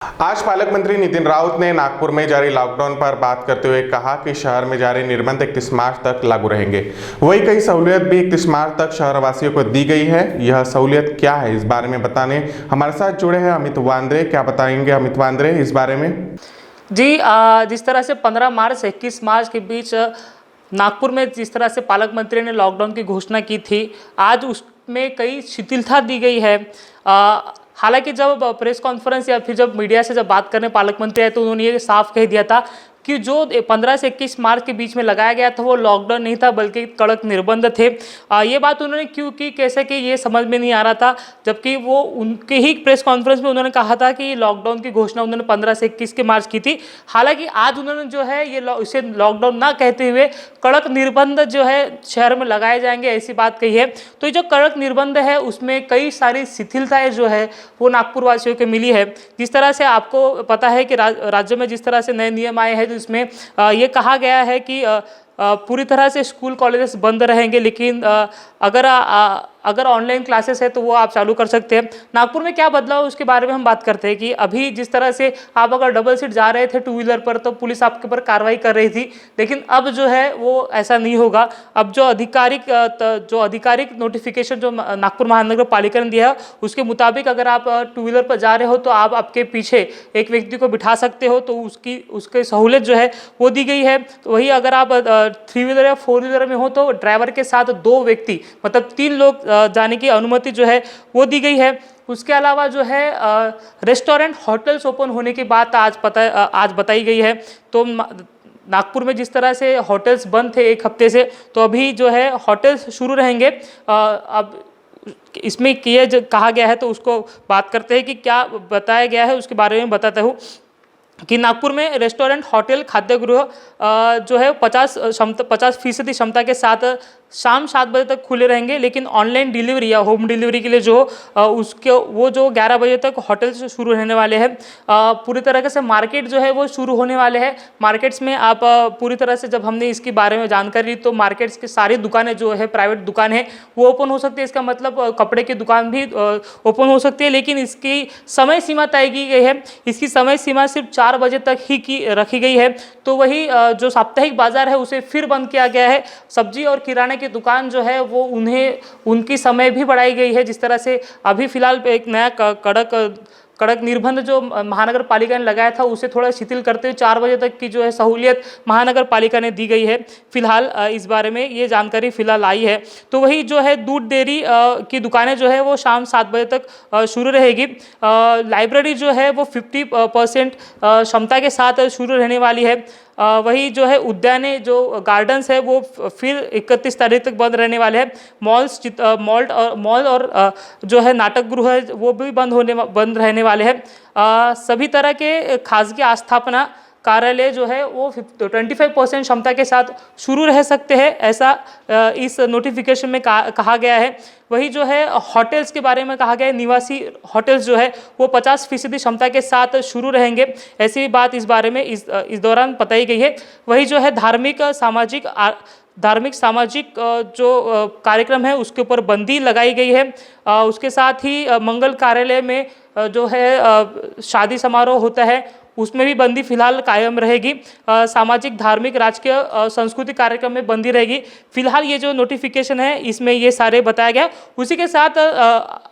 आज पालक मंत्री नितिन राउत ने नागपुर में जारी लॉकडाउन पर बात करते हुए कहा कि शहर में जारी निर्बंध 31 मार्च तक लागू रहेंगे। वहीं कई सहूलियत भी 31 मार्च तक शहरवासियों को दी गई है। यह सहूलियत क्या है, इस बारे में बताने हमारे साथ जुड़े हैं अमित वांद्रे। क्या बताएंगे अमित वांद्रे इस बारे में? जी, जिस तरह से 15 मार्च से 21 मार्च के बीच नागपुर में जिस तरह से पालक मंत्री ने लॉकडाउन की घोषणा की थी, आज उसमें कई शिथिलता दी गई है। हालांकि जब प्रेस कॉन्फ्रेंस या फिर जब मीडिया से जब बात करने पालक मंत्री आए तो उन्होंने ये साफ कह दिया था कि जो 15 से 21 मार्च के बीच में लगाया गया था वो लॉकडाउन नहीं था बल्कि कड़क निर्बंध थे। ये बात उन्होंने क्यों की, कैसे की, ये समझ में नहीं आ रहा था, जबकि वो उनके ही प्रेस कॉन्फ्रेंस में उन्होंने कहा था कि लॉकडाउन की घोषणा उन्होंने 15 से 21 के मार्च की थी। हालांकि आज उन्होंने जो है ये इसे लॉकडाउन ना कहते हुए कड़क निर्बंध जो है शहर में लगाए जाएंगे ऐसी बात कही है। तो ये जो कड़क निर्बंध है उसमें कई सारी शिथिलताएं जो है वो नागपुर वासियों को मिली है। जिस तरह से आपको पता है कि राज्य में जिस तरह से नए नियम आए हैं तो इसमें ये कहा गया है कि पूरी तरह से स्कूल कॉलेजेस बंद रहेंगे, लेकिन अगर ऑनलाइन क्लासेस है तो वो आप चालू कर सकते हैं। नागपुर में क्या बदलाव उसके बारे में हम बात करते हैं कि अभी जिस तरह से आप अगर डबल सीट जा रहे थे टू व्हीलर पर तो पुलिस आपके ऊपर कार्रवाई कर रही थी, लेकिन अब जो है वो ऐसा नहीं होगा। अब जो आधिकारिक नोटिफिकेशन जो नागपुर महानगर पालिका ने दिया है उसके मुताबिक अगर आप टू व्हीलर पर जा रहे हो तो आप आपके पीछे एक व्यक्ति को बिठा सकते हो, तो उसकी सहूलियत जो है वो दी गई है। तो वही अगर आप थ्री व्हीलर या फोर व्हीलर में हो तो ड्राइवर के साथ 2 व्यक्ति मतलब 3 लोग जाने की अनुमति जो है वो दी गई है। उसके अलावा जो है रेस्टोरेंट होटल्स ओपन होने की बात आज बताई गई है। तो नागपुर में जिस तरह से होटल्स बंद थे 1 हफ्ते से, तो अभी जो है होटल्स शुरू रहेंगे। अब इसमें कहा गया है तो उसको बात करते हैं कि क्या बताया गया है उसके बारे में बताता हूँ कि नागपुर में रेस्टोरेंट, होटल, खाद्य गृह जो है 50% क्षमता के साथ शाम 7 बजे तक खुले रहेंगे, लेकिन ऑनलाइन डिलीवरी या होम डिलीवरी के लिए जो वो जो 11 बजे तक होटल से शुरू रहने वाले हैं। पूरी तरह से मार्केट जो है वो शुरू होने वाले हैं। मार्केट्स में आप पूरी तरह से जब हमने इसके बारे में जानकारी ली तो मार्केट्स की सारी दुकानें जो है प्राइवेट दुकान है वो ओपन हो सकती है। इसका मतलब कपड़े की दुकान भी ओपन हो सकती है, लेकिन इसकी समय सीमा तय की गई है। इसकी समय सीमा सिर्फ 4 बजे तक ही रखी गई है। तो वही जो साप्ताहिक बाजार है उसे फिर बंद किया गया है। सब्जी और किराने की दुकान जो है वो उनकी समय भी बढ़ाई गई है। जिस तरह से अभी फिलहाल एक नया कड़क निर्बंध जो महानगर पालिका ने लगाया था उसे थोड़ा शिथिल करते हुए 4 बजे तक की जो है सहूलियत महानगर पालिका ने दी गई है। फिलहाल इस बारे में ये जानकारी फिलहाल आई है। तो वही जो है दूध डेयरी की दुकानें जो है वो शाम 7 बजे तक शुरू रहेगी। लाइब्रेरी जो है वो 50% क्षमता के साथ शुरू रहने वाली है। वही जो है उद्याने जो गार्डन्स है वो फिर 31 तारीख तक बंद रहने वाले हैं। मॉल और जो है नाटक गृह है वो भी बंद रहने वाले हैं। सभी तरह के खासगी आस्थापना कार्यालय जो है वो 25% क्षमता के साथ शुरू रह सकते हैं, ऐसा इस नोटिफिकेशन में कहा गया है। वही जो है होटल्स के बारे में कहा गया है, निवासी होटल्स जो है वो 50% क्षमता के साथ शुरू रहेंगे, ऐसी बात इस बारे में इस दौरान बताई गई है। वही जो है धार्मिक सामाजिक जो कार्यक्रम है उसके ऊपर बंदी लगाई गई है। उसके साथ ही मंगल कार्यालय में जो है शादी समारोह होता है उसमें भी बंदी फिलहाल कायम रहेगी। सामाजिक, धार्मिक, राजकीय, सांस्कृतिक कार्यक्रम में बंदी रहेगी। फिलहाल ये जो नोटिफिकेशन है इसमें ये सारे बताया गया। उसी के साथ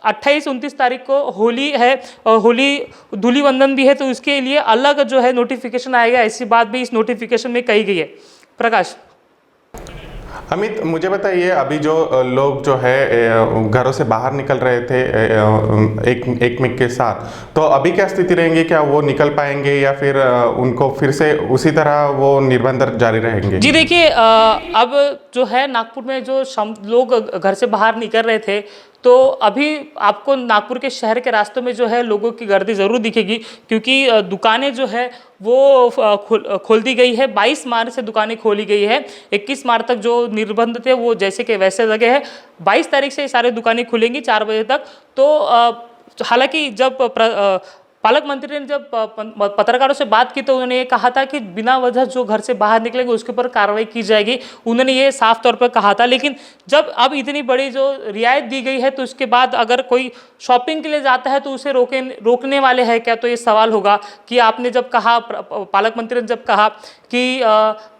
28-29 तारीख को होली है, होली धूली वंदन भी है, तो उसके लिए अलग जो है नोटिफिकेशन आएगा, ऐसी बात भी इस नोटिफिकेशन में कही गई है। प्रकाश। अमित, मुझे बताइए, अभी जो लोग जो है घरों से बाहर निकल रहे थे एक मिक के साथ, तो अभी क्या स्थिति रहेंगी? क्या वो निकल पाएंगे या फिर उनको फिर से उसी तरह वो निर्बंध जारी रहेंगे? जी देखिए, अब जो है नागपुर में जो लोग घर से बाहर निकल रहे थे तो अभी आपको नागपुर के शहर के रास्तों में जो है लोगों की गर्दी ज़रूर दिखेगी, क्योंकि दुकानें जो है वो खोल दी गई है। 22 मार्च से दुकानें खोली गई है। 21 मार्च तक जो निर्बंध थे वो जैसे के वैसे लगे हैं। 22 तारीख से ये सारी दुकानें खुलेंगी 4 बजे तक। तो हालांकि जब पालक मंत्री ने जब पत्रकारों से बात की तो उन्होंने ये कहा था कि बिना वजह जो घर से बाहर निकलेंगे उसके ऊपर कार्रवाई की जाएगी। उन्होंने ये साफ तौर पर कहा था। लेकिन जब अब इतनी बड़ी जो रियायत दी गई है तो उसके बाद अगर कोई शॉपिंग के लिए जाता है तो उसे रोकने वाले हैं क्या? तो ये सवाल होगा कि आपने जब कहा, पालक मंत्री ने जब कहा कि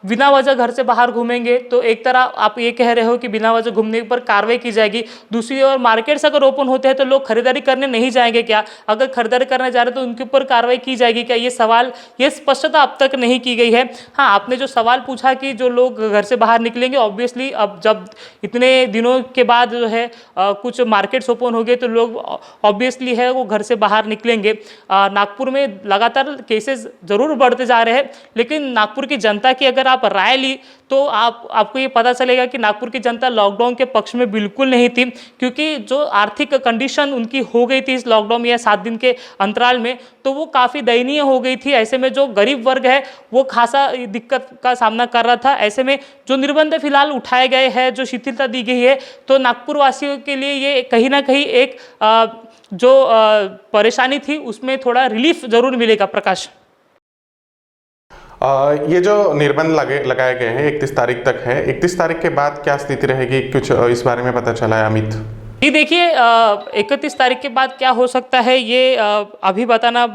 बिना वजह घर से बाहर घूमेंगे तो एक तरह आप ये कह रहे हो कि बिना वजह घूमने पर कार्रवाई की जाएगी। दूसरी ओर मार्केट्स अगर ओपन होते हैं तो लोग खरीदारी करने नहीं जाएंगे क्या? अगर खरीदारी करने जा रहे तो उनके ऊपर कार्रवाई की जाएगी क्या? ये सवाल, ये स्पष्टता अब तक नहीं की गई है। हाँ, आपने जो सवाल पूछा कि जो लोग घर से बाहर निकलेंगे, ऑब्वियसली अब जब इतने दिनों के बाद जो है कुछ मार्केट्स ओपन हो गए तो लोग ऑब्वियसली है वो घर से बाहर निकलेंगे। नागपुर में लगातार केसेस जरूर बढ़ते जा रहे हैं, लेकिन नागपुर की जनता की अगर आप राय ली तो आपको ये पता चलेगा कि नागपुर की जनता लॉकडाउन के पक्ष में बिल्कुल नहीं थी, क्योंकि जो आर्थिक कंडीशन उनकी हो गई थी इस लॉकडाउन या 7 दिन के अंतराल में, तो वो काफ़ी दयनीय हो गई थी। ऐसे में जो गरीब वर्ग है वो खासा दिक्कत का सामना कर रहा था। ऐसे में जो निर्बंध फिलहाल उठाए गए हैं, जो शिथिलता दी गई है, तो नागपुर वासियों के लिए ये कहीं ना कहीं एक जो परेशानी थी उसमें थोड़ा रिलीफ जरूर मिलेगा। प्रकाश, ये जो निर्बंध लगाए गए हैं 31 तारीख तक है, 31 तारीख के बाद क्या स्थिति रहेगी, कुछ इस बारे में पता चला है अमित? जी देखिए, 31 तारीख के बाद क्या हो सकता है ये अभी बताना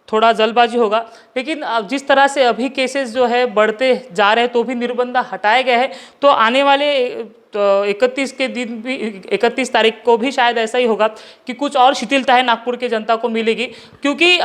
थोड़ा जल्दबाजी होगा। लेकिन जिस तरह से अभी केसेस जो है बढ़ते जा रहे हैं तो भी निर्बंध हटाए गए हैं, तो आने वाले तो 31 के दिन भी, 31 तारीख को भी शायद ऐसा ही होगा कि कुछ और शिथिलता है नागपुर की जनता को मिलेगी, क्योंकि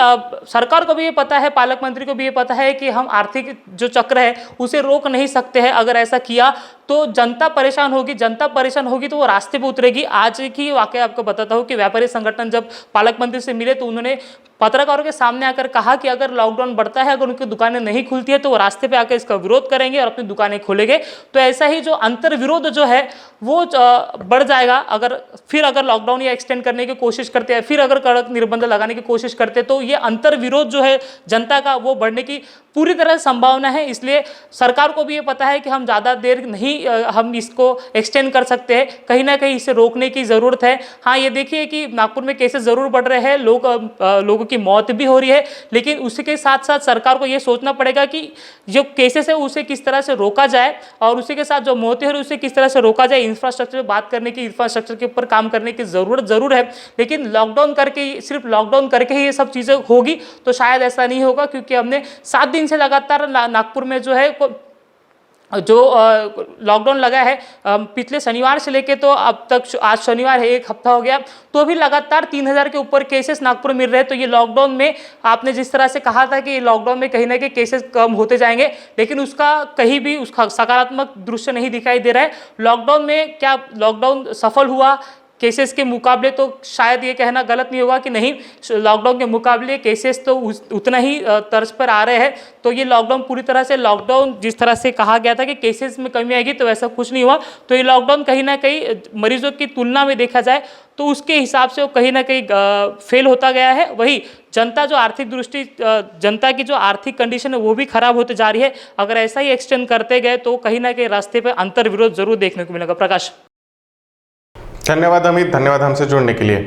सरकार को भी ये पता है, पालक मंत्री को भी ये पता है कि हम आर्थिक जो चक्र है उसे रोक नहीं सकते हैं। अगर ऐसा किया तो जनता परेशान होगी, जनता परेशान होगी तो वो रास्ते पे उतरेगी। आज की वाकया आपको बताता हूँ कि व्यापारी संगठन जब पालक मंत्री से मिले तो उन्होंने पत्रकारों के सामने आकर कहा कि अगर लॉकडाउन बढ़ता है, अगर उनकी दुकानें नहीं खुलती है तो वो रास्ते पे आकर इसका विरोध करेंगे और अपनी दुकानें खोलेंगे। तो ऐसा ही जो अंतर विरोध जो है वो बढ़ जाएगा। अगर लॉकडाउन या एक्सटेंड करने की कोशिश करते हैं, फिर अगर कड़क निर्बंध लगाने की कोशिश करते हैं, तो ये अंतर विरोध जो है जनता का वो बढ़ने की पूरी तरह संभावना है। इसलिए सरकार को भी ये पता है कि हम ज़्यादा देर नहीं हम इसको एक्सटेंड कर सकते हैं, कहीं ना कहीं इसे रोकने की ज़रूरत है। हाँ, ये देखिए कि नागपुर में केसेस ज़रूर बढ़ रहे हैं, लोगों की मौत भी हो रही है, लेकिन उसी के साथ साथ सरकार को ये सोचना पड़ेगा कि जो केसेस है उसे किस तरह से रोका जाए, और उसी के साथ जो मौतें हो रही है उसे किस तरह से रोका जाए। इंफ्रास्ट्रक्चर पे बात करने की, इंफ्रास्ट्रक्चर के ऊपर काम करने की ज़रूरत ज़रूर है, लेकिन लॉकडाउन करके, सिर्फ लॉकडाउन करके ही ये सब चीज़ें होगी तो शायद ऐसा नहीं होगा, क्योंकि हमने 7 दिन से लगातार नागपुर में जो है जो लॉकडाउन लगा है पिछले शनिवार से लेके तो अब तक, आज शनिवार है, 1 हफ्ता हो गया, तो भी लगातार 3000 के ऊपर केसेस नागपुर मिल रहे हैं। तो ये लॉकडाउन में आपने जिस तरह से कहा था कि लॉकडाउन में कहीं ना कहीं केसेस कम होते जाएंगे, लेकिन उसका कहीं भी उसका सकारात्मक दृश्य नहीं दिखाई दे रहा है। लॉकडाउन में क्या लॉकडाउन सफल हुआ केसेस के मुकाबले? तो शायद ये कहना गलत नहीं होगा कि नहीं, लॉकडाउन के मुकाबले केसेस तो उतना ही तर्ज पर आ रहे हैं। तो ये लॉकडाउन पूरी तरह से, लॉकडाउन जिस तरह से कहा गया था कि केसेस में कमी आएगी, तो वैसा कुछ नहीं हुआ। तो ये लॉकडाउन कहीं ना कहीं मरीजों की तुलना में देखा जाए तो उसके हिसाब से वो कहीं ना कहीं फेल होता गया है। वही जनता की जो आर्थिक कंडीशन है वो भी खराब होते जा रही है। अगर ऐसा ही एक्सटेंड करते गए तो कहीं ना कहीं रास्ते पर अंतर विरोध जरूर देखने को मिलेगा। प्रकाश, धन्यवाद अमित, धन्यवाद हमसे जुड़ने के लिए।